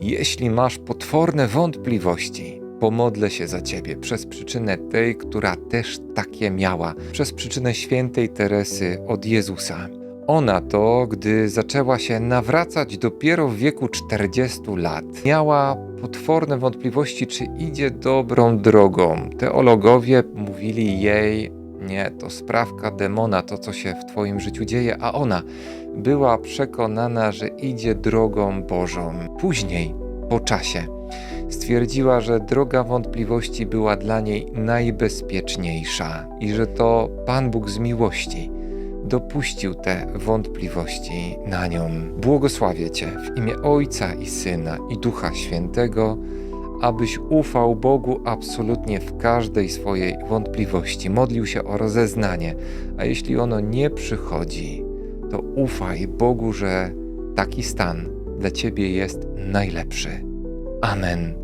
Jeśli masz potworne wątpliwości, pomodlę się za ciebie przez przyczynę tej, która też takie miała, przez przyczynę świętej Teresy od Jezusa. Ona to, gdy zaczęła się nawracać dopiero w wieku 40 lat, miała potworne wątpliwości, czy idzie dobrą drogą. Teologowie mówili jej: nie, to sprawka demona, to co się w twoim życiu dzieje, a ona była przekonana, że idzie drogą Bożą. Później, po czasie, stwierdziła, że droga wątpliwości była dla niej najbezpieczniejsza i że to Pan Bóg z miłości dopuścił te wątpliwości na nią. Błogosławię Cię w imię Ojca i Syna i Ducha Świętego, abyś ufał Bogu absolutnie w każdej swojej wątpliwości. Modlił się o rozeznanie, a jeśli ono nie przychodzi, to ufaj Bogu, że taki stan dla Ciebie jest najlepszy. Amen.